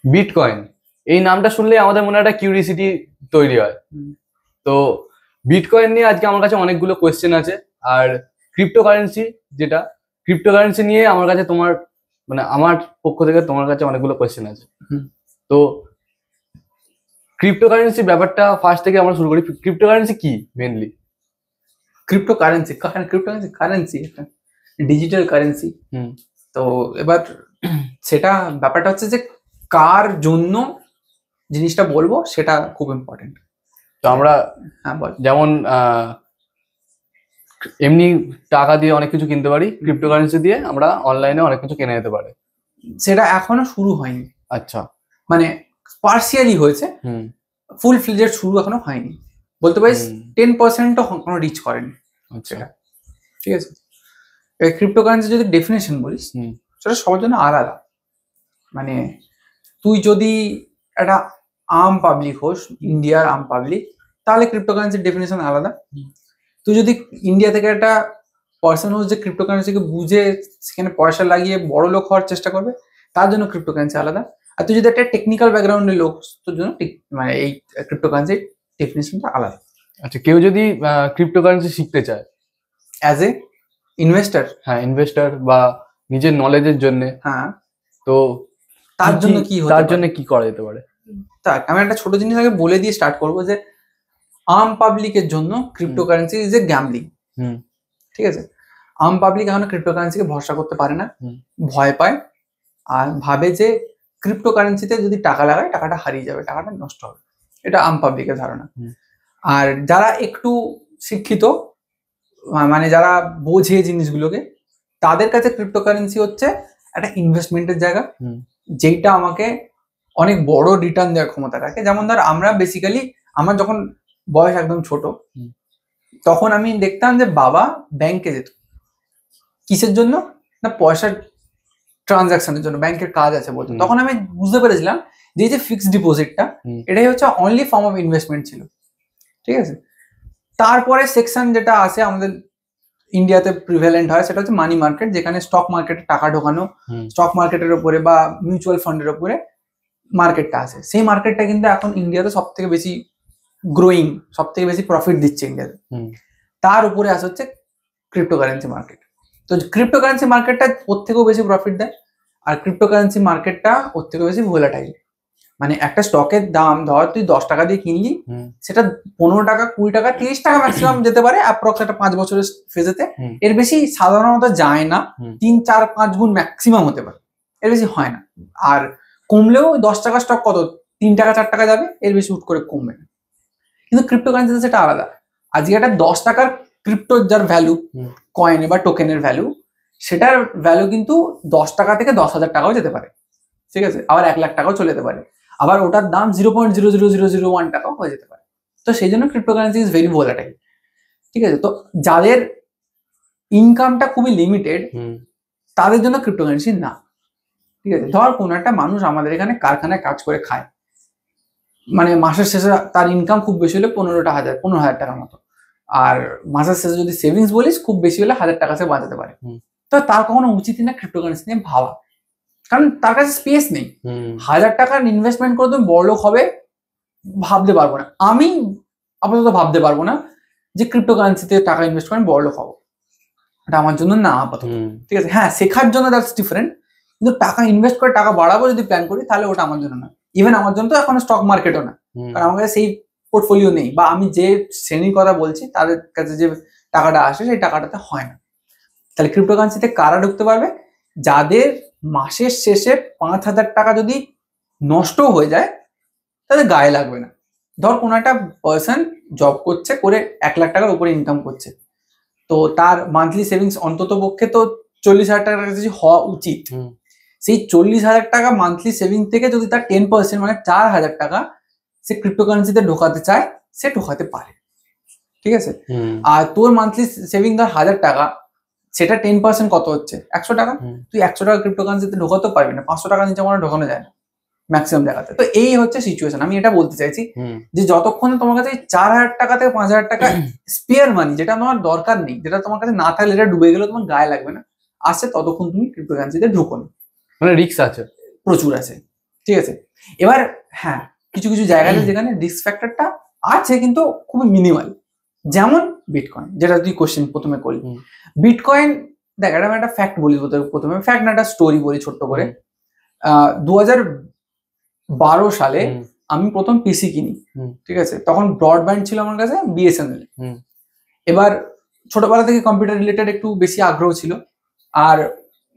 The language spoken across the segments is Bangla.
বিটকয়েন, এই নামটা শুনলে আমাদের মনে একটা কিউরিসিটি তৈরি হয়। তো বিটকয়েন নিয়ে আজকে আমার কাছে অনেকগুলো কোয়েশ্চেন আছে, আর ক্রিপ্টোকারেন্সি যেটা, ক্রিপ্টোকারেন্সি নিয়ে আমার কাছে তোমার মানে আমার পক্ষ থেকে তোমার কাছে অনেকগুলো কোয়েশ্চেন আছে। তো ক্রিপ্টোকারেন্সি ব্যাপারটা ফার্স্ট থেকে আমরা শুরু করি। ক্রিপ্টোকারেন্সি কি মেনলি? ক্রিপ্টোকারেন্সি কারেন্সি একটা ডিজিটাল কারেন্সি। তো এবার সেটা ব্যাপারটা হচ্ছে যে কার জন্য জিনিসটা বলবো সেটা খুব ইম্পর্টেন্ট। তো আমরা যেমন এমনি টাকা দিয়ে অনেক কিছু কিনতে পারি, ক্রিপ্টোকারেন্সি দিয়ে আমরা অনলাইনে অনেক কিছু কিনে যেতে পারে। সেটা এখনো শুরু হয়নি। আচ্ছা, মানে পার্সিয়ালি হয়েছে, ফুল ফ্লেজেড শুরু এখনো হয়নি। বলতে পারিস 10%ও এখনো রিচ করেনি। আচ্ছা, ঠিক আছে। ক্রিপ্টোকারেন্সি যদি ডেফিনেশন বলিস সেটা সবার জন্য আলাদা। মানে তুই যদি একটা আম পাবলিক হোস, ইন্ডিয়ার আম পাবলিক, তাহলে ক্রিপ্টোকারেন্সির ডেফিনেশন আলাদা। তুই যদি ইন্ডিয়া থেকে একটা পার্সন হোস যে ক্রিপ্টোকারেন্সিকে বুঝে সেখানে পয়সা লাগিয়ে বড় লোক হওয়ার চেষ্টা করবে, তার জন্য ক্রিপ্টোকারেন্সি আলাদা। আর তুই যদি একটা টেকনিক্যাল ব্যাকগ্রাউন্ডের লোক, তোর জন্য মানে এই ক্রিপ্টোকারেন্সির ডেফিনেশনটা আলাদা। আচ্ছা, কেউ যদি ক্রিপ্টোকারেন্সি শিখতে চায় অ্যাজ এ ইনভেস্টার, হ্যাঁ ইনভেস্টার বা নিজের নলেজের জন্য, হ্যাঁ, তো তার জন্য কি তার জন্য কি করা যেতে পারে? তার আমি একটা ছোট জিনিস আগে বলে দিয়ে স্টার্ট করবো যে আম পাবলিকের জন্য ক্রিপ্টোকারেন্সি ইজ এ গ্যাম্বলিং। ঠিক আছে। আম পাবলিক এখনো ক্রিপ্টোকারেন্সিকে ভরসা করতে পারে না, ভয় পায়, আর ভাবে যে ক্রিপ্টোকারেন্সিতে যদি টাকা লাগায় টাকাটা হারিয়ে যাবে, টাকাটা নষ্ট হবে। এটা আম পাবলিকের ধারণা। আর যারা একটু শিক্ষিত, মানে যারা বোঝে জিনিসগুলোকে, তাদের কাছে ক্রিপ্টোকারেন্সি হচ্ছে একটা ইনভেস্টমেন্টের জায়গা, যেটা আমাকে অনেক বড় রিটার্ন দেওয়ার ক্ষমতা রাখে। যেমন ধর আমরা বেসিক্যালি, আমার যখন বয়স একদম ছোট, তখন আমি দেখতাম যে বাবা ব্যাংকে যেত কিসের জন্য না, পয়সার ট্রানজাকশনের জন্য, ব্যাংকের কাজ আছে বলতো। তখন আমি বুঝতে পেরেছিলাম যে এই যে ফিক্সড ডিপোজিটটা, এটাই হচ্ছে অনলি ফর্ম অফ ইনভেস্টমেন্ট ছিল। ঠিক আছে। তারপরে সেকশন যেটা আছে আমাদের ইন্ডিয়াতে প্রিভ্যালেন্ট হয়, সেটা হচ্ছে মানি মার্কেট, যেখানে স্টক মার্কেটে টাকা ঢোকানো, স্টক মার্কেটের উপরে বা মিউচুয়াল ফান্ডের উপরে মার্কেটটা আছে। সেই মার্কেটটা কিন্তু এখন ইন্ডিয়াতে সব থেকে বেশি গ্রোয়িং, সব থেকে বেশি প্রফিট দিচ্ছে ইন্ডিয়াতে। তার উপরে আসে হচ্ছে ক্রিপ্টোকারেন্সি মার্কেট। তো ক্রিপ্টোকারেন্সি মার্কেটটা ওর থেকেও বেশি প্রফিট দেয়, আর ক্রিপ্টোকারেন্সি মার্কেটটা ওর থেকেও বেশি ভোলাটাইল। মানে একটা স্টকের দাম ধর তুই 10 টাকা দিয়ে কিনলি, সেটা 15 টাকা, 20 টাকা, 30 টাকা ম্যাক্সিমাম যেতে পারে অ্যাপ্রক্স একটা 5 বছরের ফেজেতে। এর বেশি সাধারণত যায় না, 3, 4, 5 গুণ ম্যাক্সিমাম হতে পারে, এর বেশি হয় না। আর কমলেও 10 টাকা স্টক কত 3 টাকা 4 টাকা যাবে, এর বেশি হুট করে কমবে না। কিন্তু ক্রিপ্টোকারেন্সিতে সেটা আলাদা। আজকে একটা 10 টাকার ক্রিপ্টোর যার ভ্যালু, কয়েনে বা টোকেনের ভ্যালু, সেটার ভ্যালু কিন্তু 10 টাকা থেকে 10,000 টাকাও যেতে পারে। ঠিক আছে। আবার 1 লাখ টাকাও চলে যেতে পারে, আবার ওটার দাম 0.00001 টাকাও হয়ে যেতে পারে। তো সেই জন্য ক্রিপ্টোকারেন্সি ইজ ভেরি ভোলাটাইল। ঠিক আছে। তো যাদের ইনকামটা খুবই লিমিটেড, তাদের জন্য ক্রিপ্টোকারেন্সি না। ঠিক আছে। ধর কোন একটা মানুষ আমাদের এখানে কারখানায় কাজ করে খায়, মানে মাসের শেষে তার ইনকাম খুব বেশি হলে 15,000 টাকার মতো, আর মাসের শেষে যদি সেভিংস বলিস খুব বেশি হলে 1,000 টাকা সে বাঁচাতে পারে। তো তার কখনো উচিত না ক্রিপ্টোকারেন্সি নিয়ে ভাবা, কারণ তার কাছে স্পেস নেই। 1,000 টাকার ইনভেস্টমেন্ট করে তুমি বড়লোক হবে ভাবতে পারবো না, আমি আপাতত ভাবতে পারবো না যে ক্রিপ্টোকারেন্সিতে টাকা ইনভেস্ট করে বড়লোক হবো, এটা আমার জন্য না আপাতত। ঠিক আছে। হ্যাঁ, শেখার জন্য দ্যাটস ডিফারেন্ট, কিন্তু টাকা ইনভেস্ট করে টাকা বাড়াবো যদি প্ল্যান করি, তাহলে ওটা আমার জন্য না। ইভেন আমার জন্য তো এখন স্টক মার্কেটও না, কারণ আমার কাছে সেই পোর্টফোলিও নেই, বা আমি যে শ্রেণীর কথা বলছি তাদের কাছে যে টাকাটা আসে সেই টাকাটাতে হয় না। তাহলে ক্রিপ্টোকারেন্সিতে কারা ঢুকতে পারবে? যাদের মাসের শেষে 5,000 টাকা যদি নষ্ট হয়ে যায়, তাদের গায়ে লাগবে না। ধর কোনো একটা পার্সন জব করছে, করে 1 লাখ টাকার উপরে ইনকাম করছে, তো তার মান্থলি সেভিংস অন্তত পক্ষে তো 40,000 টাকার কাছে হওয়া উচিত। সেই 40,000 টাকা মান্থলি সেভিং থেকে যদি তার 10% মানে 4,000 টাকা সে ক্রিপ্টোকারেন্সিতে ঢোকাতে চায়, সে ঢোকাতে পারে। ঠিক আছে। আর তোর মান্থলি সেভিং ধর 1,000 টাকা, সেটা 10% কত হচ্ছে 100 টাকা। তুই 100 টাকা ক্রিপ্টোকারেন্সিতে ঢোকাতে পারবি না, 500 টাকা নিচে মনে ঢোকানো যায় না ম্যাক্সিমাম জায়গাতে। তো এই হচ্ছে সিচুয়েশন। আমি এটা বলতে চাইছি যে যতক্ষণ তোমার কাছে 4,000 টাকা থেকে 5,000 টাকা স্পেয়ার মানি, যেটা তোমার দরকার নেই, যেটা তোমার কাছে না থাকলে এটা ডুবে গেলেও তোমার গায়ে লাগবে না, আসছে, ততক্ষণ তুমি ক্রিপ্টোকারেন্সিতে ঢুকো না। মানে রিস্ক আছে, প্রচুর আছে। ঠিক আছে। এবার হ্যাঁ, কিছু কিছু জায়গায় যেখানে রিস্ক ফ্যাক্টরটা আছে কিন্তু খুবই মিনিমাল, যেমন বিটকয়েন, যেটা তুই কোশ্চেন প্রথমে করলি। বিটকয়েন দেখ, এটা আমি একটা ফ্যাক্ট বলি প্রথমে, ফ্যাক্ট না একটা স্টোরি বলি ছোট্ট করে। 2012 সালে আমি প্রথম পিসি কিনি, ঠিক আছে। তখন ব্রডব্যান্ড ছিল আমার কাছে, বিএসএনএল। এবার ছোটবেলা থেকে কম্পিউটার রিলেটেড একটু বেশি আগ্রহ ছিল, আর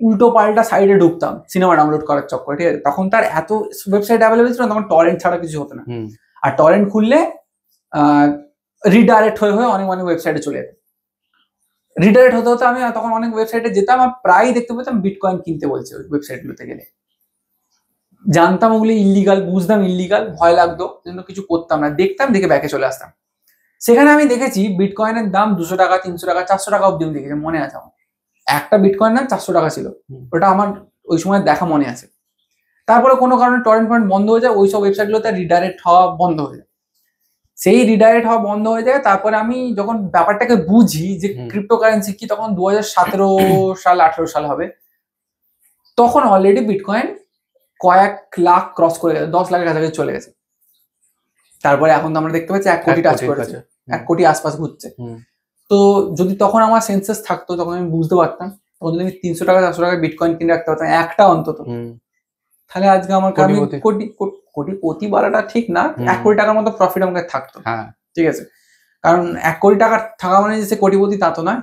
উল্টো পাল্টা সাইডে ঢুকতাম সিনেমা ডাউনলোড করার চক্করে, ঠিক আছে। তখন তার এত ওয়েবসাইট অ্যাভেলেবল ছিল, তখন টরেন্ট ছাড়া কিছু হতো না। আর টরেন্ট খুললে রিডাইরেক্ট হয়ে হয়ে অনেক অনেক ওয়েবসাইটে চলে যেত। রিডাইরেক্ট হতে হতে আমি তখন অনেক ওয়েবসাইটে যেতাম, আর প্রায় দেখতে পেতাম বিটকয়েন কিনতে বলছে ওই ওয়েবসাইটগুলোতে গেলে। জানতাম ওগুলো ইল্লিগাল, বুঝতাম ইল্লিগাল, ভয় লাগতো, জন্য কিছু করতাম না, দেখতাম, দেখে ব্যাকে চলে আসতাম। সেখানে আমি দেখেছি বিটকয়েনের দাম 200 টাকা, 300 টাকা, 400 টাকা অব্দি আমি দেখেছি, মনে আছে আমার। একটা বিটকয়েন দাম 400 টাকা ছিল, ওটা আমার ওই সময় দেখা মনে আছে। তারপরে কোনো কারণে টরেন্ট ফরেন্ট বন্ধ হয়ে যায়, ওইসব ওয়েবসাইটগুলোতে রিডাইরেক্ট হওয়া বন্ধ হয়ে যায়। সেই রিডাইরেক্ট হওয়া বন্ধ হয়ে যায়, তারপরে আমি যখন ব্যাপারটাকে বুঝি যে ক্রিপ্টোকারেন্সি কি, তখন 2017 সাল 18 সাল হবে, তখন অলরেডি বিটকয়েন কয়েক লাখ ক্রস করে গেছে, 10 লাখের কাছাকাছি চলে গেছে। তারপরে এখন তো আমরা দেখতে পাচ্ছি 1 কোটি টাচ করেছে, 1 কোটি আশপাশ ঘুরছে। তো যদি তখন আমার সেন্সেস থাকতো, তখন আমি বুঝতে পারতাম, তখন যদি আমি 300 টাকা 400 টাকা বিটকয়েন কিনে রাখতে পারতাম একটা অন্তত, তাহলে আজকে আমার কোটিপতি বলাটা ঠিক না, 1 কোটি টাকার মতো প্রফিট আমাকে থাকতো। ঠিক আছে, কারণ 1 কোটি টাকা থাকা মানে যে সে কোটিপতি তা তো নয়,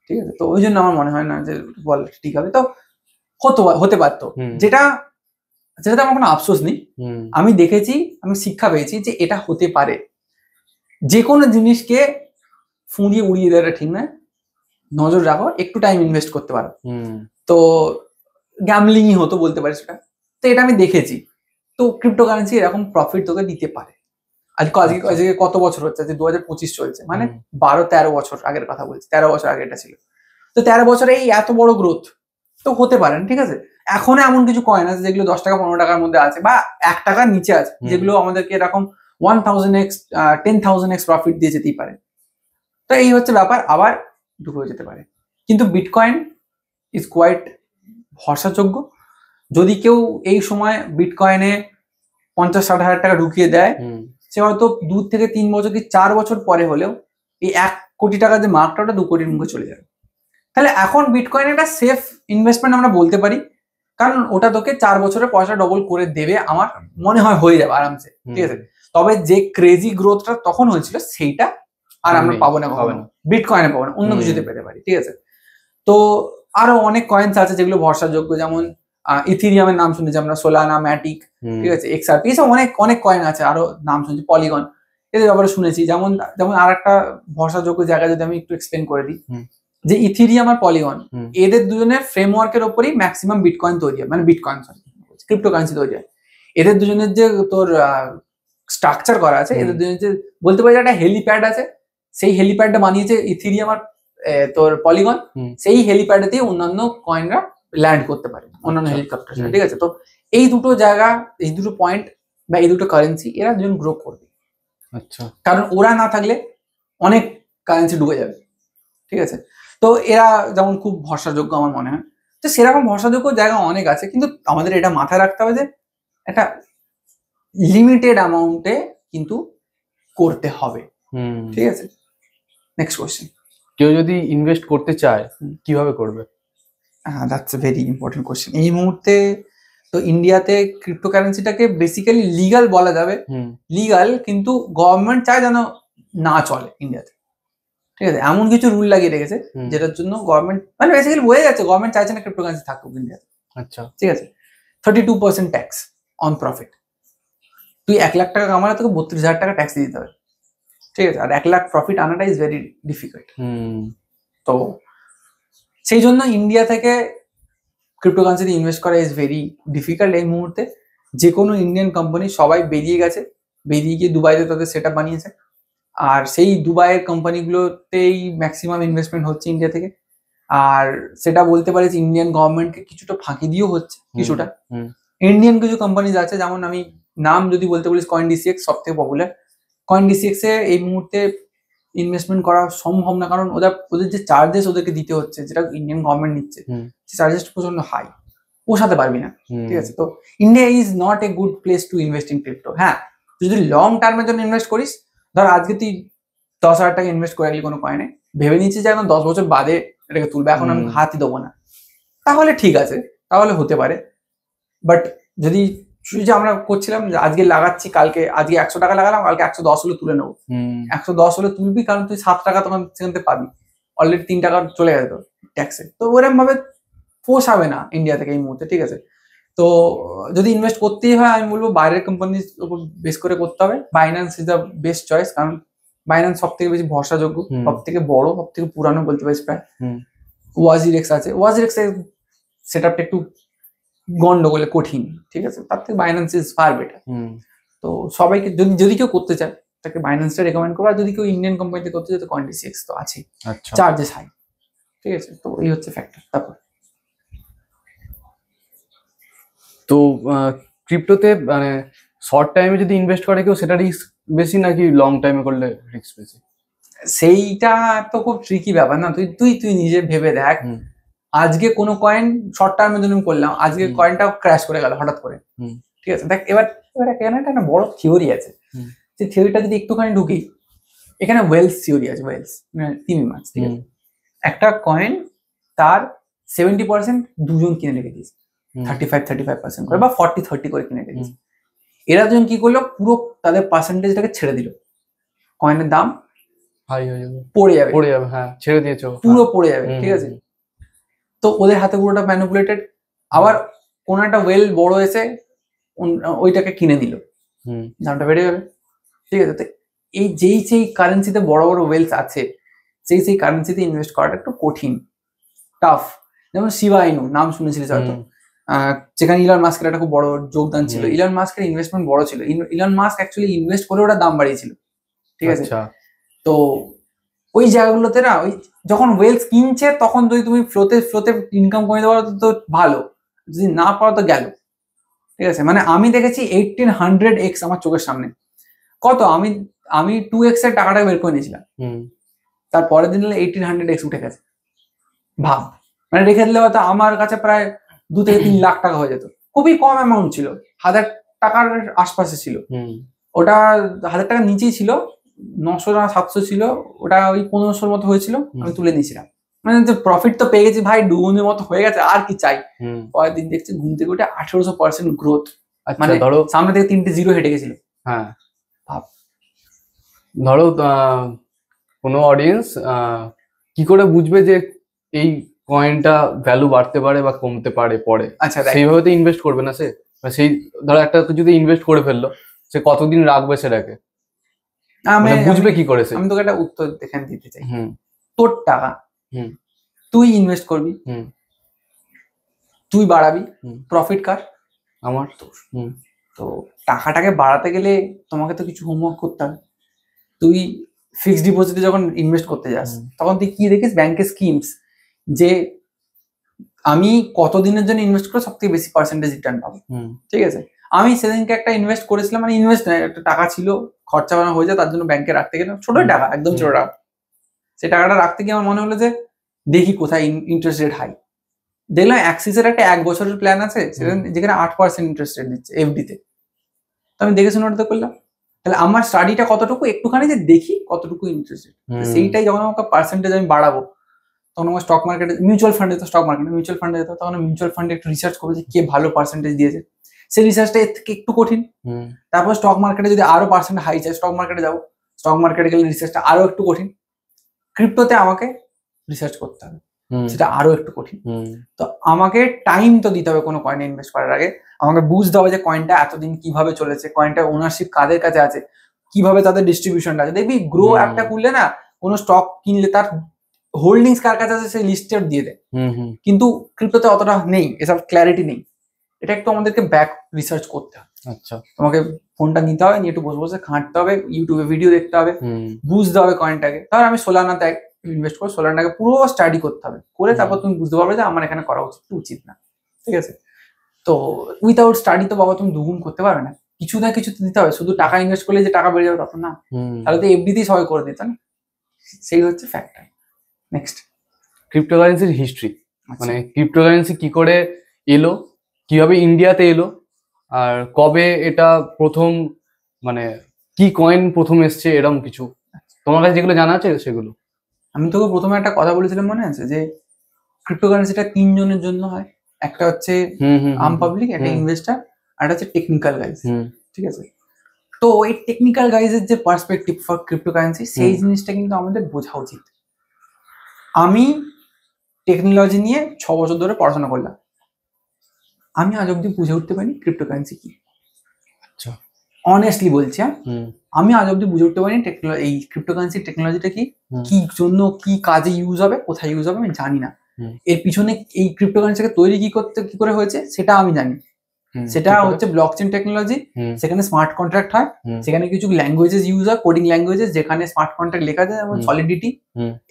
ঠিক আছে। তো ওই জন্য আমার মনে হয় না যে বল ঠিক হবে, তো হতে পারতো, যেটাতে আমার কোনো আফসোস নেই। আমি দেখেছি, আমি শিক্ষা পেয়েছি যে এটা হতে পারে। যে কোনো জিনিসকে ফুঁড়িয়ে উড়িয়ে দেওয়াটা ঠিক নয়, নজর রাখো, একটু টাইম ইনভেস্ট করতে পারো। তো গ্যামলিংই হতো বলতে পারিস সেটা। তো এটা আমি দেখেছি। তো ক্রিপ্টোকারেন্সি এরকম প্রফিট তোকে দিতে পারে। আজকে কত বছর হচ্ছে, যে 2025 চলছে, মানে 12-13 বছর আগের কথা বলছি, 13 বছর আগে এটা ছিল। তো 13 বছরে এই এত বড় গ্রোথ তো হতে পারেন, ঠিক আছে। এখন এমন কিছু কয়েন আছে যেগুলো 10 টাকা 15 টাকার মধ্যে আছে, বা 1 টাকার নিচে আছে, যেগুলো আমাদেরকে এরকম 1000x 10,000x প্রফিট দিয়ে যেতেই পারে। তো এই হচ্ছে ব্যাপার, আবার ডুবে যেতে পারে। কিন্তু বিটকয়েন ইজ কোয়াইট ভরসাযোগ্য। যদি কেউ এই সময় বিটকয়েনে 50-60 হাজার টাকা ঢুকিয়ে দেয়, সে হয়তো 2 থেকে 3 বছর কি 4 বছর পরে হলেও এই 1 কোটি টাকা যে মার্কটা, ওটা 2 কোটির মুখে চলে যাবে। তাহলে এখন বিটকয়েন একটা সেফ ইনভেস্টমেন্ট আমরা বলতে পারি, কারণ ওটা তোকে 4 বছরে পয়সা ডবল করে দেবে, আমার মনে হয় হয়ে যাবে আরামসে, ঠিক আছে। তবে যে ক্রেজি গ্রোথটা তখন হয়েছিল, সেইটা আর আমরা পাবো না, বিটকয়েনে পাবো না, অন্য কিছুতে পেতে পারি, ঠিক আছে। তো আরো অনেক কয়েন্স আছে যেগুলো ভরসাযোগ্য, যেমন ইথিরিয়ামের নাম শুনেছি আমরা, সোলানা, ম্যাটিক, ঠিক আছে, এক্সআরপি, এসব অনেক অনেক কয়েন আছে, আরো নাম শুনেছি, পলিগন, এদের ব্যাপারে শুনেছি। যেমন আর একটা ভরসাযোগ্য জায়গা যদি আমি একটু এক্সপ্লেন করে দিই, যে ইথিরিয়াম আর পলিগন, এদের দুজনের ফ্রেমওয়ার্কের উপরই ম্যাক্সিমাম বিটকয়েন তৈরি হয়, মানে বিটকয়েন ক্রিপ্টোকারেন্সি তৈরি হয়। এদের দুজনের যে তোর স্ট্রাকচার করা আছে, এদের দুজনের যে বলতে পারি একটা হেলিপ্যাড আছে, সেই হেলিপ্যাডটা বানিয়েছে ইথিরিয়াম আর তোর পলিগন। সেই হেলিপ্যাডে অন্যান্য কয়েনরা ল্যান্ড করতে পারে, অন্যান্য হেলিকপ্টার, ঠিক আছে। তো এই দুটো জায়গা, এই দুটো পয়েন্ট বা এই দুটো কারেন্সি, এরা দুজন গ্রো করবে। আচ্ছা, কারণ ওরা না থাকলে অনেক কারেন্সি ডুবে যাবে, ঠিক আছে। তো এরা যেমন খুব ভরসাযোগ্য আমার মনে হয়। তো সেরকম ভরসাযোগ্য জায়গা অনেক আছে, কিন্তু আমাদের এটা মাথায় রাখতে হবে যে একটা লিমিটেড অ্যামাউন্টে কিন্তু করতে হবে, ঠিক আছে। নেক্সট কোয়েশ্চেন, কেউ যদি ইনভেস্ট করতে চায় কিভাবে করবে? হ্যাঁ, that's a very important question. এই মুহূর্তে তো ইন্ডিয়াতে ক্রিপ্টোকারেন্সিটাকে বেসিক্যালি লিগাল বলা যাবে, লিগাল, কিন্তু গভর্নমেন্ট চায় যেন না চলে ইন্ডিয়াতে, ঠিক আছে। এমন কিছু রুল লাগিয়ে রেখেছে যেটার জন্য গভর্নমেন্ট, মানে বেসিক্যালি বোঝা যাচ্ছে গভর্নমেন্ট চাইছে না ক্রিপ্টোকারেন্সি থাকুক ইন্ডিয়াতে। আচ্ছা, ঠিক আছে। 32% ট্যাক্স অন প্রফিট। তুই 1 লাখ টাকা কামালে তোকে 32,000 টাকা ট্যাক্স দিতে হবে, ঠিক আছে। আর 1 লাখ প্রফিট আনাটা ইজ ভেরি ডিফিকাল্ট। তো সেই জন্য ইন্ডিয়া থেকে ক্রিপ্টোকারেন্সিতে ইনভেস্ট করা ইজ ভেরি ডিফিকাল্ট এই মুহূর্তে। যে কোনো ইন্ডিয়ান কোম্পানি সবাই বেরিয়ে গেছে, বেরিয়ে গিয়ে দুবাইতে তাদের সেট আপ বানিয়েছে, আর সেই দুবাইয়ের কোম্পানিগুলোতেই ম্যাক্সিমাম ইনভেস্টমেন্ট হচ্ছে ইন্ডিয়া থেকে। আর সেটা বলতে পারে যে ইন্ডিয়ান গভর্নমেন্টকে কিছুটা ফাঁকি দিয়েও হচ্ছে, কিছুটা। ইন্ডিয়ান কিছু কোম্পানিজ আছে, যেমন আমি নাম যদি বলতে বলিস, কয়েনডিসিএক্স সব থেকে পপুলার। কয়েনডিসিএক্স এ এই মুহূর্তে ইনভেস্টমেন্ট করা সম্ভব না, কারণ ওদের যে চার্জেস ওদেরকে দিতে হচ্ছে, যেটা ইন্ডিয়ান গভর্নমেন্ট নিচ্ছে, সেই চার্জেসটা প্রচন্ড হাই। পোষাতে পারবি না। ঠিক আছে, তো India is not a good place to invest in crypto. হ্যাঁ, তুই যদি লং টার্মের জন্য ইনভেস্ট করিস, ধর আজকে তুই 10,000 টাকা ইনভেস্ট করে রাখলি কোনো কয়েনে, ভেবে নিচ্ছিস যে এখন 10 বছর বাদে এটাকে তুলবে, এখন আমি হাতই দেবো না, তাহলে ঠিক আছে, তাহলে হতে পারে। বাট যদি যে আমরা করছিলাম যে আজকে লাগাচ্ছি, কালকে আজকে 100 টাকা লাগালাম, কালকে 110 হলে তুলে নেবো, 110 হলে তুলবি কারণ তুই 7 টাকা তখন সেখান থেকে পাবি, অলরেডি 3 টাকা চলে গেছে তোর ট্যাক্সে। তো ওরকম ভাবে পোষাবে না ইন্ডিয়া থেকে এই মুহূর্তে। ঠিক আছে, তো যদি ইনভেস্ট করতেই হয় আমি বলবো বাইরের কোম্পানির উপর বেস করে করতে হবে। Binance is the best choice, কারণ বাইন্যান্স সব থেকে বেশি ভরসাযোগ্য, সব থেকে বড়, সব থেকে পুরানো বলতে পারিস প্রায়। ওয়াজিরেক্স আছে, ওয়াজিরেক্স এর সেট আপটা একটু গন্ডগোলে কঠিন। ঠিক আছে, তার থেকে বাইন্যান্স ইজ ফার বেটার। তো সবাইকে যদি কেউ করতে চায় তাকে বাইন্যান্সটা রেকমেন্ড করবো, আর যদি কেউ ইন্ডিয়ান কোম্পানিতে করতে চায় তো CoinDCX তো আছে, চার্জেস হাই। ঠিক আছে, তো এই হচ্ছে ফ্যাক্টর। তারপর তো ক্রিপ্টোতে মানে শর্ট টাইমে যদি ইনভেস্ট করে কেউ, সেটা রিস্ক বেশি নাকি লং টাইমে করলে রিস্ক বেশি? সেইটা তো খুব ট্রিকি ব্যাপার না, তুই নিজে ভেবে দেখ। আজকে কোনো কয়েন শর্ট টার্মের জন্য করলাম, আজকে কয়েনটা ক্র্যাশ করে গেল হঠাৎ করে। ঠিক আছে, দেখ এবার এখানে একটা বড় থিওরি আছে, যে থিওরিটা যদি একটুখানি ঢুকি, এখানে ওয়েলস থিওরি আছে, ওয়েলস মানে 3 মাস। ঠিক আছে, একটা কয়েন তার 70% দুজন কিনে রেখে দিয়েছে, 35% করে বা 40-30 করে কিনে রেখে দিয়েছে। এরা দুজন কি করলো, পুরো তাদের পার্সেন্টেজটাকে ছেড়ে দিল, কয়েনের দাম হাই হয়ে যাবে, পড়ে যাবে, হ্যাঁ ছেড়ে দিয়েছো, পুরো পড়ে যাবে। ঠিক আছে, তো ওদের হাতে পুরোটা ম্যানিপুলেটেড। আবার কোন একটা ওয়েল বড় এসে ওইটাকে কিনে দিল, দামটা বেড়ে যাবে। ঠিক আছে, তো এই যেই কারেন্সিতে বড় বড় ওয়েলস আছে, সেই কারেন্সিতে ইনভেস্ট করাটা একটু কঠিন, টাফ। যেমন শিবা ইনু নাম শুনেছিলিস হয়তো, যেখানে ইলন মাস্কের একটা খুব বড় যোগদান ছিল। ইলন মাস্কের ইনভেস্টমেন্ট বড় ছিল, ইলন মাস্ক অ্যাকচুয়ালি ইনভেস্ট করে ওটা দাম বাড়িয়েছিল। ঠিক আছে, তো ওই জায়গাগুলোতে না, ওই যখন ওয়েলস কিনছে তখন যদি তুমি ফ্লোতে ইনকাম করে দেওয়া তো ভালো, যদি না পারো তো গেল। ঠিক আছে, মানে আমি দেখেছি 1800x আমার চোখের সামনে। কত, আমি 2x এর টাকাটা বের করে নিয়েছিলাম, তার পরের দিন 1800x উঠে গেছে। ভাব, মানে রেখে দিলে হয়তো আমার কাছে প্রায় 2 থেকে 3 লাখ টাকা হয়ে যেত। খুবই কম অ্যামাউন্ট ছিল, 1000 টাকার আশপাশে ছিল। ওটা 1000 টাকার নিচেই ছিল, 900 না 700 ছিল, ওটা ওই 1500 মতো হয়েছিল, আমি তুলে নিয়েছিলাম। মানে প্রফিট তো পেয়ে গেছি ভাই, ডুবনের মতো হয়ে গেছে, আর কি চাই। পরের দিন দেখছি ঘুম থেকে উঠে 1800% গ্রোথ, মানে ধরো সামনে থেকে 3টে জিরো হেঁটে গেছিল। হ্যাঁ, ভাব, ধরো কোনো অডিয়েন্স কি করে বুঝবে যে এই কয়েনটা ভ্যালু বাড়তে পারে বা কমতে পারে পরে? আচ্ছা, সেইভাবে তো ইনভেস্ট করবে না সে। সেই ধরো একটা যদি ইনভেস্ট করে ফেললো, সে কতদিন রাখবে সেটাকে, বুঝবে কি করে? আমি তোকে একটা উত্তর এখানে দিতে চাই। তোর টাকা তুই ইনভেস্ট করবি, তুই বাড়াবি, প্রফিট কার? আমার। তো টাকাটাকে বাড়াতে গেলে তোমাকে তো কিছু হোমওয়ার্ক করতে হবে। তুই ফিক্সড ডিপোজিটে যখন ইনভেস্ট করতে যাস, তখন তুই কি দেখিস, ব্যাংকের স্কিমস, যে আমি কতদিনের জন্য ইনভেস্ট করে সব থেকে বেশি পার্সেন্টেজ রিটার্ন পাবো। ঠিক আছে, আমি সেদিনকে একটা ইনভেস্ট করেছিলাম, মানে ইনভেস্ট নয়, একটা টাকা ছিল, খরচা বানা হয়ে যায়, তার জন্য ব্যাংকে রাখতে গেলাম, ছোট টাকা, একদম ছোট টাকা। সেই টাকাটা রাখতে গিয়ে আমার মনে হলো যে দেখি কোথায় ইন্টারেস্ট রেট হাই। দেখলাম অ্যাক্সিসের একটা 1 বছরের প্ল্যান আছে, যেখানে 8% ইন্টারেস্ট রেট দিচ্ছে এফডিতে। তো আমি দেখে শুনে ওটাতে করলাম। তাহলে আমার স্টাডিটা কতটুকু, একটুখানি যে দেখি কতটুকু ইন্টারেস্ট রেট, সেইটাই যখন আমাকে পার্সেন্টেজ আমি বাড়াবো, তখন আমার স্টক মার্কেটে, মিউচুয়াল ফান্ডে, তো স্টক মার্কেটে মিউচুয়াল ফান্ডে যেত, তখন মিউচুয়াল ফান্ডে একটু রিসার্চ করবো যে কে ভালো পার্সেন্টেজ দিয়েছে। সেই রিসার্চটা এর থেকে একটু কঠিন। তারপর স্টক মার্কেটে যদি আরো পার্সেন্ট হাই চাই, স্টক মার্কেটে যাবো, স্টক মার্কেটে গেলে রিসার্চটা আরো একটু কঠিন। ক্রিপ্টোতে আমাকে রিসার্চ করতে হবে, সেটা আরো একটু কঠিন। তো আমাকে টাইম তো দিতে হবে কোনো কয়েনে ইনভেস্ট করার আগে। আমাকে বুঝতে হবে যে কয়েনটা এতদিন কিভাবে চলেছে, কয়েনটা ওনারশিপ কাদের কাছে আছে, কিভাবে তাদের ডিস্ট্রিবিউশনটা আছে। দেখবি গ্রো অ্যাপটা খুললে না, কোনো স্টক কিনলে তার হোল্ডিংস কার কাছে আছে সেই লিস্টেড দিয়ে দেয়, কিন্তু ক্রিপ্টোতে অতটা নেই, এসব ক্ল্যারিটি নেই। এটা একটু আমাদেরকে ব্যাক রিসার্চ করতে হবে। আচ্ছা, তোমাকে ফোনটা নিতে হবে, নিয়ে একটু বসে বসে খাঁটতে হবে, ইউটিউবে ভিডিও দেখতে হবে, বুঝতে হবে কয়েনটাকে। ধর আমি সোলানাতে ইনভেস্ট করবো, সোলানাটাকে পুরো স্টাডি করতে হবে, করে তারপর তুমি বুঝতে পারবে যে আমার এখানে করা উচিত না। ঠিক আছে, তো উইথাউট স্টাডি তো বাবা তুমি দুগুণ করতে পারবে না, কিছু না কিছু দিতে হবে। শুধু টাকা ইনভেস্ট করলে যে টাকা বেড়ে যাবে তত না, তাহলে তো এফডিতেই সবাই করে দিত না। সেই হচ্ছে ফ্যাক্টর। নেক্সট, ক্রিপ্টোকারেন্সির হিস্ট্রি, মানে ক্রিপ্টোকারেন্সি কি করে এলো, কিভাবে ইন্ডিয়াতে এলো, আর কবে এটা প্রথম, মানে কি কয়েন প্রথম এসছে, এরকম কিছু তোমার কাছে যেগুলো জানা আছে সেগুলো। আমি তোকে প্রথমে একটা কথা বলেছিলাম মনে আছে, যে ক্রিপ্টোকারেন্সিটা তিনজনের জন্য হয়। একটা হচ্ছে আর্ম পাবলিক, একটা ইনভেস্টার, আর একটা হচ্ছে টেকনিক্যাল গাইজ। ঠিক আছে, তো এই টেকনিক্যাল গাইজের যে পার্সপেক্টিভ ফর ক্রিপ্টোকারেন্সি, সেই জিনিসটা কিন্তু আমাদের বোঝা উচিত। আমি টেকনোলজি নিয়ে 6 বছর ধরে পড়াশোনা করলাম, আমি আজ অব্দি বুঝে উঠতে পারিনি ক্রিপ্টোকারেন্সি কি। আচ্ছা, অনেস্টলি বলছি, হ্যাঁ, আমি আজ অব্দি বুঝে উঠতে পারিনি এই ক্রিপ্টোকারেন্সি টেকনোলজিটা কি, কি জন্য, কি কাজে ইউজ হবে, কোথায় ইউজ হবে, আমি জানি না। এর পিছনে এই ক্রিপ্টোকারেন্সিকে তৈরি কি করে হয়েছে সেটা আমি জানি। সেটা হচ্ছে ব্লকচেন টেকনোলজি, সেখানে স্মার্ট কন্ট্রাক্ট হয়, সেখানে কিছু ল্যাঙ্গুয়েজেস ইউজ হয়, কোডিং ল্যাঙ্গুয়েজেস, যেখানে স্মার্ট কন্ট্রাক্ট লেখা যায়, যেমন সলিডিটি,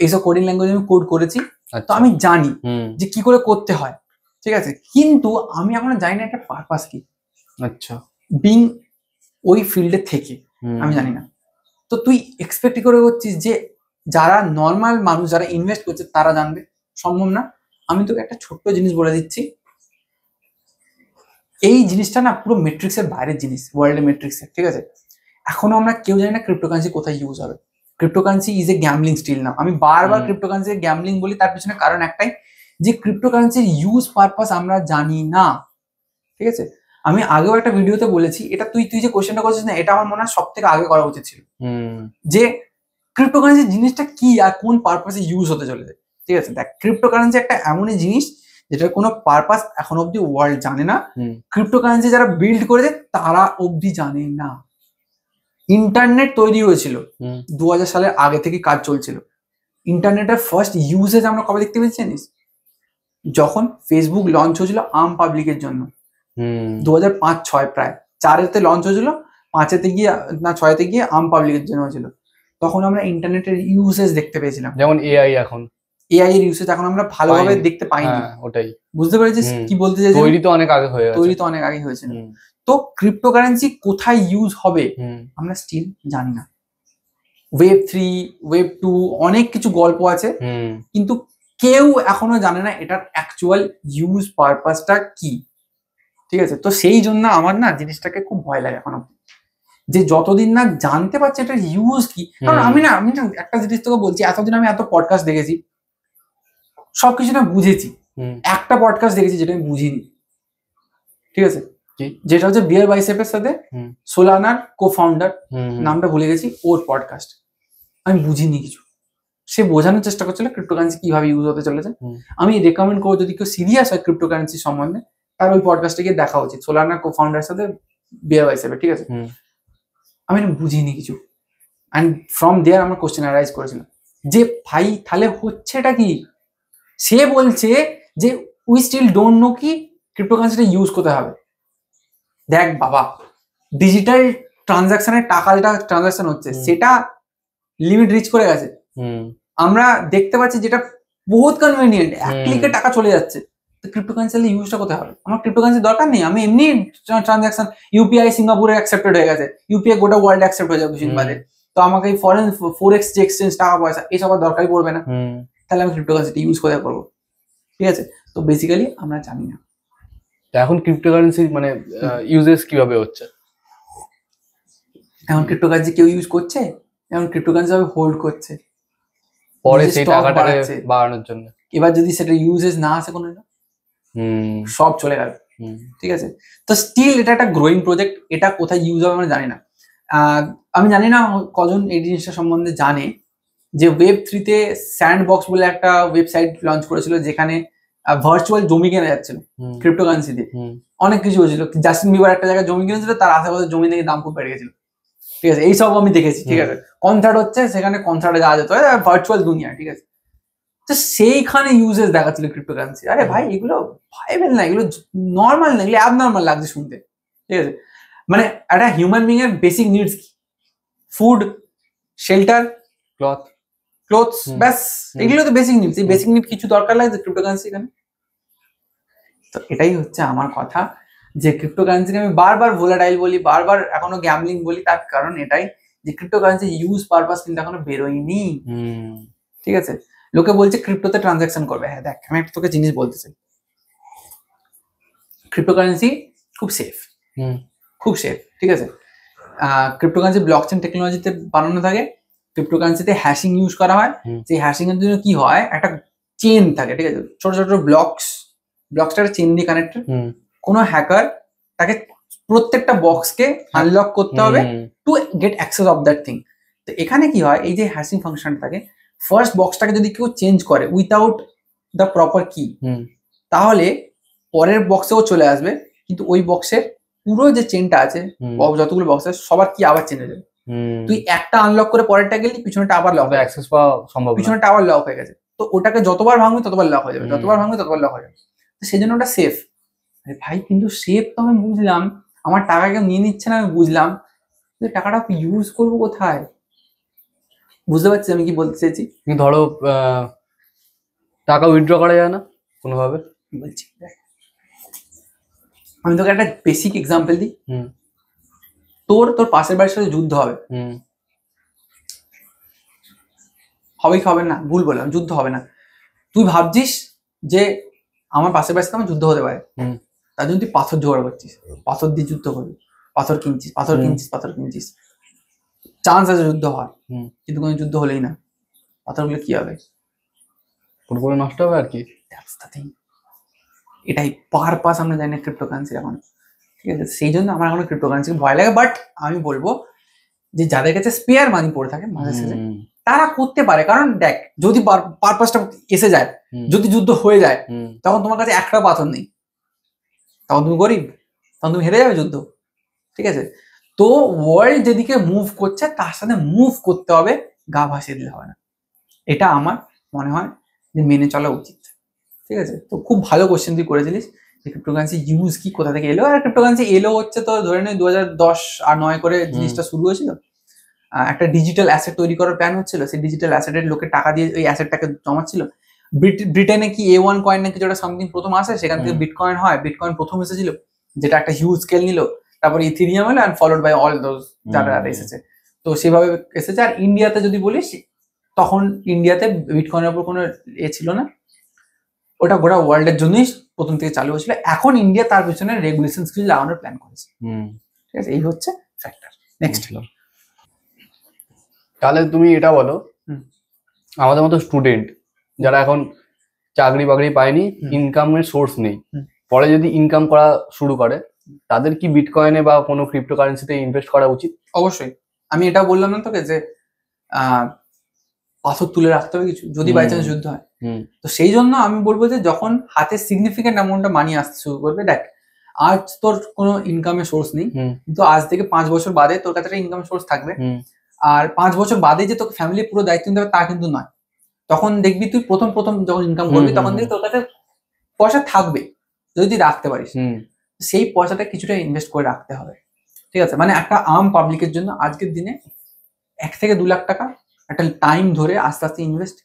এইসব কোডিং ল্যাঙ্গুয়েজ আমি কোড করেছি। তো আমি জানি যে কি করে করতে হয়, ঠিক আছে, কিন্তু আমি এখনো জানি না একটা পারপাস কি। আচ্ছা, বিং ওই ফিল্ডে থেকে আমি জানি না। তো তুই এক্সপেক্ট করে করছিস যে যারা নর্মাল মানুষ, যারা ইনভেস্ট করছে তারা জানবে? সম্ভব না। আমি তোকে একটা ছোট্ট জিনিস বলে দিচ্ছি, এই জিনিসটা না পুরো মেট্রিক্সের বাইরের জিনিস, ওয়ার্ল্ডের মেট্রিক্সের, ঠিক আছে। এখনো আমরা কেউ জানি না ক্রিপ্টোকারেন্সি কোথায় ইউজ হবে। Cryptocurrency is a gambling still না। আমি বারবার ক্রিপ্টোকারেন্সি গ্যামলিং বলি, তার পিছনে কারণ একটাই, যে ক্রিপ্টোকারেন্সির ইউজ পারপাস আমরা জানি না, ঠিক আছে। আমি আগেও একটা ভিডিওতে বলেছি, এটা তুই যে কোশ্চেনটা করছিস না, এটা আমার মনে হয় সব থেকে আগে করা উচিত ছিল, যে ক্রিপ্টোকারেন্সি জিনিসটা কি আর কোন পারপাসে ইউজ হতে চলেছে। ঠিক আছে, দেখ, ক্রিপ্টোকারেন্সি একটা এমনই জিনিস যেটার কোনো পারপাস এখন অব্দি ওয়ার্ল্ড জানে না। ক্রিপ্টোকারেন্সি যারা বিল্ড করেছে তারা অব্দি জানে না। ইন্টারনেট তৈরি হয়েছিল 2000 সালের আগে থেকে কাজ চলছিল। ইন্টারনেটের ফার্স্ট ইউজেজ আমরা কবে দেখতে পেয়েছি জানিস? যখন ফেসবুক লঞ্চ হয়েছিল আর্ম পাবলিকের জন্য, 2005-06 প্রায় 4-এতে লঞ্চ হয়েছিল, 5-এতে গিয়ে না 6-এতে গিয়ে আর্ম পাবলিকের জন্য হয়েছিল। তখন আমরা ইন্টারনেটের ইউসেজ দেখতে পেয়েছিলাম, যেমন এআই। এখন এআই এর ইউসেজ এখন আমরা ভালোভাবে দেখতে পাইনি। ওটাই বুঝতে পেরেছিস কি বলতে চাইছি? তৈরি তো অনেক আগে হয়ে গেছে, তৈরি তো অনেক আগে হয়েছিল। তো ক্রিপ্টোকারেন্সি কোথায় ইউজ হবে আমরা স্টিল জানি না। ওয়েব 3, ওয়েব 2 অনেক কিছু গল্প আছে, কিন্তু কেউ এখনো জানে না এটার অ্যাকচুয়াল ইউজ পারপাসটা কি। ঠিক আছে, তো সেই জন্য আমার না জিনিসটাকে খুব ভয় লাগে এখনো, যে যতদিন না জানতে পারছি এটার ইউজ কি। কারণ আমি না একটা জিনিস তোকে বলছি, এতদিন আমি এত পডকাস্ট দেখেছি, সবকিছু না বুঝেছি, একটা পডকাস্ট দেখেছি যেটা আমি বুঝিনি, ঠিক আছে, যেটা হচ্ছে বিয়ার বাইসেপের সাথে সোলানার কো-ফাউন্ডার, নামটা ভুলে গেছি, ওর পডকাস্ট। আমি বুঝিনি কিছু, সে বোঝানোর চেষ্টা করছিল ক্রিপ্টোকারেন্সি কিভাবে ইউজ হতে চলেছে। আমি রেকমেন্ড করবো, যদি কেউ সিরিয়াস হয় ক্রিপ্টোকারেন্সি সম্বন্ধে, তার ওই পডকাস্টে গিয়ে দেখা উচিত, সোলানার কো-ফাউন্ডার সাথে বিয়ার বাইসেপের, ঠিক আছে। আমি না বুঝিনি কিছু, অ্যান্ড ফ্রম দেয়ার আমার কোশ্চেন অ্যারাইজ করেছিল যে ভাই তাহলে হচ্ছেটা কি। সে বলছে যে উই স্টিল ডোন্ট নো কি ক্রিপ্টোকারেন্সিটা ইউজ করতে হবে। দেখ বাবা, ডিজিটাল ট্রানজাকশনের টাকা যেটা ট্রানজাকশন হচ্ছে সেটা লিমিট রিচ করে গেছে। আমরা দেখতে পাচ্ছি যেটা বহুত কনভিনিয়েন্ট, এক ক্লিকে টাকা চলে যাচ্ছে। তো ক্রিপ্টোকারেন্সি ইউজটা কোথায় হবে? আমার ক্রিপ্টোকারেন্সি দরকার নেই, আমি এমনি ট্রানজাকশন, ইউপিআই সিঙ্গাপুরে অ্যাকসেপ্টেড হয়ে গেছে, ইউপিআই গোটা ওয়ার্ল্ড অ্যাকসেপ্ট হয়ে যাবে কিছুদিন বাদে। তো আমাকে এই ফরেন ফরেক্স যে এক্সচেঞ্জ, টাকা পয়সা, এসব আর দরকারই পড়বে না। তাহলে আমি ক্রিপ্টোকারেন্সিটা ইউজ কোথায় করবো? ঠিক আছে, তো বেসিক্যালি আমরা জানি না এখন ক্রিপ্টোকারেন্সি মানে ইউজেস কিভাবে হচ্ছে। এখন ক্রিপ্টোকারেন্সি কেউ ইউজ করছে, এখন ক্রিপ্টোকারেন্সি ভাবে হোল্ড করছে পরে সেই টাকাটাকে বাড়ানোর জন্য। এবার যদি সেটা ইউজেস না আসে কোনো, সব চলে গেল। ঠিক আছে, তো স্টিল এটা একটা গ্রোয়িং প্রজেক্ট, এটা কোথায় ইউজ হবে আমরা জানি না। আমি জানি না কজন এই জিনিসটা সম্বন্ধে জানে, যে ওয়েব 3-তে স্যান্ডবক্স বলে একটা ওয়েবসাইট লঞ্চ করেছিল, যেখানে ভার্চুয়াল জমি কেনা যাচ্ছিল ক্রিপ্টোকারেন্সি দিয়ে। অনেক কিছু হয়েছিল, জাস্টিন বিবার একটা জায়গায় জমি কিনেছিল, তার আশেপাশে জমি থেকে দাম খুব বেড়ে গেছিল। ঠিক আছে, এইসব আমি দেখেছি। ঠিক আছে, কনসার্ট হচ্ছে, সেখানে কনসার্টে যাওয়া যেত, ভার্চুয়াল দুনিয়া। ঠিক আছে, তো সেইখানে ইউজেস দেখাচ্ছিল ক্রিপ্টোকারেন্সি। আরে ভাই, এগুলো ভাইবেল না, এগুলো নর্মাল না, এগুলো অ্যাবনর্মাল লাগছে শুনতে। ঠিক আছে, মানে একটা হিউম্যান বিং এর বেসিক নিডস কি? ফুড, শেল্টার, ক্লোথস, ব্যাস, এগুলো তো বেসিক নিডস। এই বেসিক নিড কিছু দরকার লাগে ক্রিপ্টোকারেন্সি এখানে। তো এটাই হচ্ছে আমার কথা, যে ক্রিপ্টোকারেন্সিকে আমি বারবার ভোলাটাইল বলি, বারবার এখনো গ্যামলিং বলি, তার কারণ এটাই যে ক্রিপ্টোকারেন্সি ইউজ পারপাস কিন্তু এখনো বেরোয়নি। ঠিক আছে, লোকে বলছে ক্রিপ্টোতে ট্রানজাকশন করবে। হ্যাঁ দেখ, আমি একটা তোকে জিনিস বলতে চাই, ক্রিপ্টোকারেন্সি খুব সেফ, খুব সেফ, ঠিক আছে। ক্রিপ্টোকারেন্সি ব্লকচেন টেকনোলজিতে বানানো থাকে। ক্রিপ্টোকারেন্সিতে হ্যাশিং ইউজ করা হয়। সেই হ্যাশিং এর জন্য কি হয়, একটা চেন থাকে, ঠিক আছে, ছোট ছোট ব্লকসটা চেন দিয়ে কানেক্টেড। কোনো হ্যাকার তাকে প্রত্যেকটা বক্সকে আনলক করতে হবে to get access of that thing. তো এখানে কি হয়, এই যে হ্যাশিং ফাংশন থাকে, ফার্স্ট বক্সটাকে যদি কেউ চেঞ্জ করে উইথাউট দ্য প্রপার কি, তাহলে পরের বক্সেও চলে আসবে, কিন্তু ওই বক্সের পুরো যে চেনটা আছে, যতগুলো বক্স আছে সবার কি আবার চেঞ্জ হয়ে যাবে। তুই একটা আনলক করে পরেরটা গেলি, পিছনেটা আবার লক, অ্যাক্সেস পাওয়া সম্ভব, পিছনেটা আবার লক হয়ে গেছে। তো ওটাকে যতবার ভাঙবে ততবার লক হয়ে যাবে, যতবার ভাঙবে ততবার লক হয়ে যাবে। তো সেই জন্য ওটা সেফ। ভাই কিন্তু সেফ তো আমি বুঝলাম, আমার টাকা কেউ নিয়ে নিচ্ছে না আমি বুঝলাম, টাকাটা ইউজ করবো কোথায়? বুঝতে পারছি আমি কি বলতে চাইছি? ধরো টাকা উইথড্র করা যায় না কোনোভাবে, বলছি আমি তোকে একটা বেসিক এক্সাম্পল দিই। তোর পাশের বাড়ির সাথে যুদ্ধ হবে, হবে কি হবে না, ভুল বললাম, যুদ্ধ হবে না। তুই ভাবছিস যে আমার পাশের বাড়ির সাথে আমার যুদ্ধ হতে পারে, তার জন্য তুই পাথর জোগাড় করছিস, পাথর দিয়ে যুদ্ধ করবি, পাথর কিনছিস, চান্স আছে যুদ্ধ হয়, কিন্তু কোনো যুদ্ধ হলেই না, পাথরগুলো কি হবে, পুরোপুরি নষ্ট হবে আর কি। এটাই পারপাস আমরা জানি না ক্রিপ্টোকারেন্সি এখন, ঠিক আছে। সেই জন্য আমার এখন ক্রিপ্টোকারেন্সি ভয় লাগে। বাট আমি বলবো যে যাদের কাছে স্পেয়ার মানি পড়ে থাকে মাঝে সাঝে, তারা করতে পারে। কারণ দেখ, যদি পারপাসটা এসে যায়, যদি যুদ্ধ হয়ে যায়, তখন তোমার কাছে একটা পাথর নেই, তখন তুমি গরিব, তখন তুমি হেরে যাবে যুদ্ধ, ঠিক আছে। তো ওয়ার্ল্ড যেদিকে মুভ করছে তার সাথে মুভ করতে হবে, গা ভাসিয়ে দিলে হবে না। এটা আমার মনে হয় যে মেনে চলা উচিত, ঠিক আছে। তো খুব ভালো কোশ্চেন তুই করেছিলিস যে ক্রিপ্টোকারেন্সি ইউজ কি, কোথা থেকে এলো। আর ক্রিপ্টোকারেন্সি এলো হচ্ছে তো ধরে নে 2010 আর 9 করে জিনিসটা শুরু হয়েছিল। একটা ডিজিটাল অ্যাসেট তৈরি করার প্ল্যান হচ্ছিল, সেই ডিজিটাল অ্যাসেটের লোকে টাকা দিয়ে ওই অ্যাসেটটাকে জমাচ্ছিল। ব্রিটেনে কি A1 কয়েন নাকি যেটা সামথিং প্রথম আসে, সেখান থেকে বিটকয়েন হয়। বিটকয়েন প্রথম এসেছিল, যেটা একটা হিউজ স্কেল নিল, তারপর ইথেরিয়াম এলো, and followed by all those যারা এসেছে। তো সেভাবে এসেছে। আর ইন্ডিয়াতে যদি বলিস, তখন ইন্ডিয়াতে বিটকয়েনের উপর কোনো ছিল না, ওটা গোটা ওয়ার্ল্ডের জন্যই প্রথম থেকে চালু হয়েছিল। এখন ইন্ডিয়া তার পিছনে রেগুলেশন স্কিল লাগানোর প্ল্যান করেছে, ঠিক আছে। এই হচ্ছে ফ্যাক্টর। নেক্সট, তাহলে তুমি এটা বলো, আমাদের মতো স্টুডেন্ট যারা এখন চাকরি বাকরি পায়নি, ইনকামের সোর্স নেই, পরে যদি ইনকাম করা শুরু করে, তাদের কি বিটকয়েনে বা কোনো ক্রিপ্টোকারেন্সিতে ইনভেস্ট করা উচিত? অবশ্যই। আমি এটা বললাম না তোকে যে পাথর তুলে রাখতে হবে কিছু, যদি বাই চান্স যুদ্ধ হয়। তো সেই জন্য আমি বলবো যে যখন হাতে সিগনিফিকেন্ট অ্যামাউন্টটা মানি আসতে শুরু করবে, দেখ আজ তোর কোনো ইনকামের সোর্স নেই, কিন্তু আজ থেকে 5 বছর বাদে তোর কাছে একটা ইনকাম সোর্স থাকবে। আর 5 বছর বাদে যে তোকে ফ্যামিলির পুরো দায়িত্ব নিতে হবে তা কিন্তু নয়। তখন দেখবি তুই প্রথম যখন ইনকাম করবি, তখন দেখবি তোর কাছে পয়সা থাকবে যদি তুই রাখতে পারিস। সেই পয়সাটা কিছুটা ইনভেস্ট করে রাখতে হবে, ঠিক আছে। মানে একটা আম পাবলিকের জন্য আজকের দিনে 1 থেকে 2 লাখ টাকা একটা টাইম ধরে আস্তে আস্তে ইনভেস্ট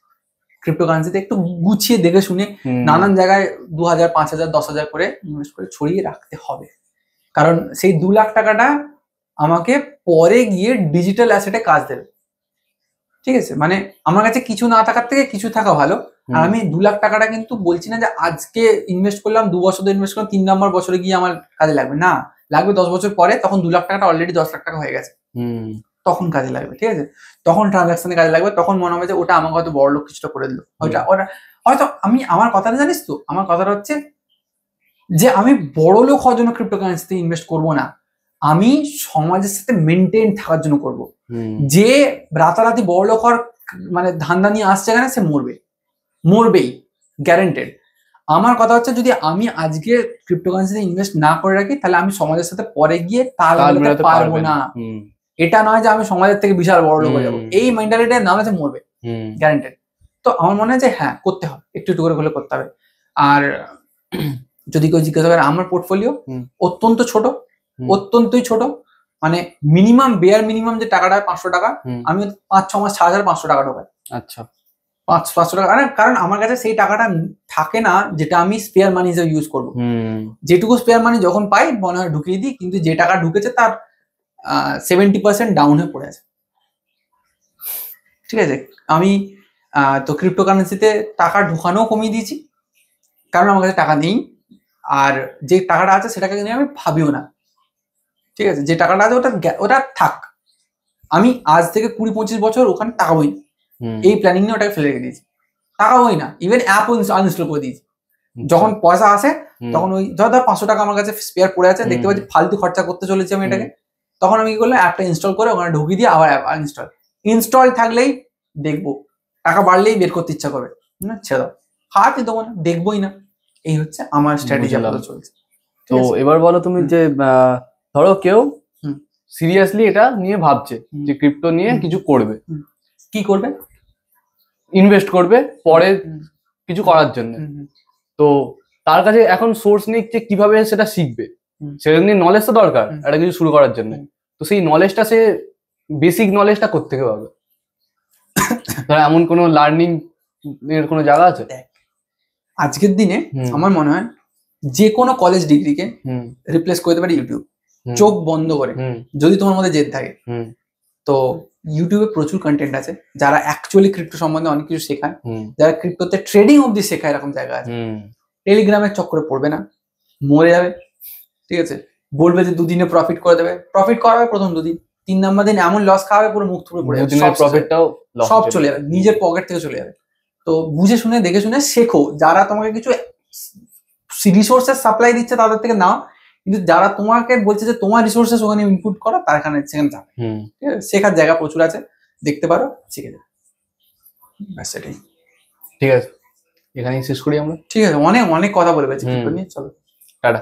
ক্রিপ্টোকারেন্সিতে একটু গুছিয়ে দেখে শুনে নানান জায়গায় 2000, 5000, 10,000 করে ইনভেস্ট করে ছড়িয়ে রাখতে হবে। কারণ সেই 2 লাখ টাকাটা আমাকে পরে গিয়ে ডিজিটাল অ্যাসেটে কাজ দেবে, ঠিক আছে। মানে আমার কাছে কিছু না থাকার থেকে কিছু থাকা ভালো। আর আমি 2 লাখ টাকাটা কিন্তু বলছি না যে আজকে ইনভেস্ট করলাম, 2 বছর ধরে ইনভেস্ট করলাম, 3 নম্বর বছরে গিয়ে আমার কাজে লাগবে না, লাগবে 10 বছর পরে। তখন 2 লাখ টাকাটা অলরেডি 10 লাখ টাকা হয়ে গেছে, তখন কাজে লাগবে, ঠিক আছে। তখন ট্রানজাকশনে কাজে লাগবে, তখন মনে হবে যে ওটা আমাকে হয়তো বড় লোক কিছুটা করে দিল, ওটা হয়তো আমি, আমার কথাটা জানিস তো, আমার কথাটা হচ্ছে যে আমি বড় লোক হওয়ার জন্য ক্রিপ্টোকারেন্সিতে ইনভেস্ট করবো না, আমি সমাজের সাথে মেনটেন থাকার জন্য করব। যে রাতারাতি বড় লোক হওয়ার মানে ধান্দা নিয়ে আসছে এখানে, সে মরবেই গ্যারেন্টেড। আমার কথা হচ্ছে যদি আমি আজকে ক্রিপ্টোকারেন্সিতে ইনভেস্ট না করে রাখি, তাহলে আমি সমাজের সাথে পরে গিয়ে তাল মেলাতে পারবো না। এটা নয় যে আমি সমাজের থেকে বিশাল বড় লোক হয়ে যাবো, এই মেন্টালিটির নাম আছে মরবে গ্যারেন্টেড। তো আমার মনে হয় যে হ্যাঁ, করতে হবে, একটু একটু করে করতে হবে। আর যদি কেউ জিজ্ঞাসা করে, আমার পোর্টফোলিও অত্যন্তই ছোট, মানে মিনিমাম বেয়ার মিনিমাম যে টাকাটা 500 টাকা, আমি 5-6 মাস ছাড়া 500 টাকা ঢোকাই। আচ্ছা, 500 টাকা। কারণ আমার কাছে সেই টাকাটা থাকে না যেটা আমি স্পেয়ার মানি হিসেবে ইউজ করবো। যেটুকু স্পেয়ার মানি যখন পাই মনে হয় ঢুকিয়ে দিই, কিন্তু যে টাকা ঢুকেছে তার 70% ডাউন হয়ে পড়ে আছে, ঠিক আছে। আমি তো ক্রিপ্টোকারেন্সিতে টাকা ঢুকানো কমিয়ে দিয়েছি, কারণ আমার কাছে টাকা নেই। আর যে টাকাটা আছে সেটাকে নিয়ে আমি ভাবিও না, ঠিক আছে? যে টাকাটা আছে ওটা থাক, আমি আজ থেকে 20-25 বছর ওখানে তাকাবোই না, এই প্ল্যানিং নিয়ে ওটাকে ফেলে রেখে দিয়েছি, তাকাবোই না, ইভেন অ্যাপ আনইনস্টল করে দিয়েছি। যখন পয়সা আসে তখন ওই ধর 500 টাকা আমার কাছে স্পেয়ার পড়ে আছে, দেখতে পাচ্ছি ফালতু খরচা করতে চলেছি আমি এটাকে, তখন আমি কি করলাম, অ্যাপটা ইনস্টল করে ওখানে ঢুকিয়ে দিয়ে আবার অ্যাপ ইনস্টল থাকলেই দেখবো, টাকা বাড়লেই বের করতে ইচ্ছা করবে না, ছেড়ে দাও, হাতই দেবো না, দেখবোই না। এই হচ্ছে আমার স্ট্র্যাটেজি আপাতত চলছে। তো এবার বলো তুমি যে ধরো কেউ সিরিয়াসলি এটা নিয়ে ভাবছে যে ক্রিপ্টো নিয়ে কিছু করবে, কি করবে? ইনভেস্ট করবে পরে কিছু করার জন্য, তো তার কাছে এখন সোর্স নেই যে কিভাবে সেটা শিখবে, সেটা নিয়ে নলেজ তো দরকার একটা কিছু শুরু করার জন্য। তো সেই নলেজটা সে বেসিক নলেজটা কোত্থেকে পাবে? এমন কোনো লার্নিং এর কোনো জায়গা আছে? আজকের দিনে আমার মনে হয় যে কোনো কলেজ ডিগ্রিকে রিপ্লেস করে দিতে পারে ইউটিউব, চোখ বন্ধ করে, যদি তোমার মধ্যে জেদ থাকে। তো ইউটিউবে প্রচুর কন্টেন্ট আছে যারা অ্যাকচুয়ালি ক্রিপ্টো সম্বন্ধে অনেক কিছু শেখায়, যারা ক্রিপ্টোতে ট্রেডিং অব্দি শেখায়, এরকম জায়গা আছে। টেলিগ্রামের চক্করে পড়বে না, মরে যাবে, ঠিক আছে? বলবে যে দুদিনে প্রফিট করে দেবে, প্রফিট করাবে প্রথম 2 দিন, 3 নাম্বার দিন এমন লস খাওয়াবে পুরো মুখ থুবড়ে পড়ে যাবে, সব চলে যাবে, নিজের পকেট থেকে চলে যাবে। তো বুঝে শুনে দেখে শুনে শেখো, যারা তোমাকে কিছু রিসোর্সেস সাপ্লাই দিচ্ছে তাদের থেকে নাও, কিন্তু যারা তোমাকে বলছে যে তোমার রিসোর্সেস ওখানে ইনপুট করো, তার সেখানে যাবে। ঠিক আছে? শেখার জায়গা প্রচুর আছে, দেখতে পারো, শিখে যাবে, ব্যাস এটাই। ঠিক আছে, এখানেই শেষ করি আমরা। ঠিক আছে, অনেক কথা বলে গেছি ক্রিপ্টো নিয়ে, চলো টাটা।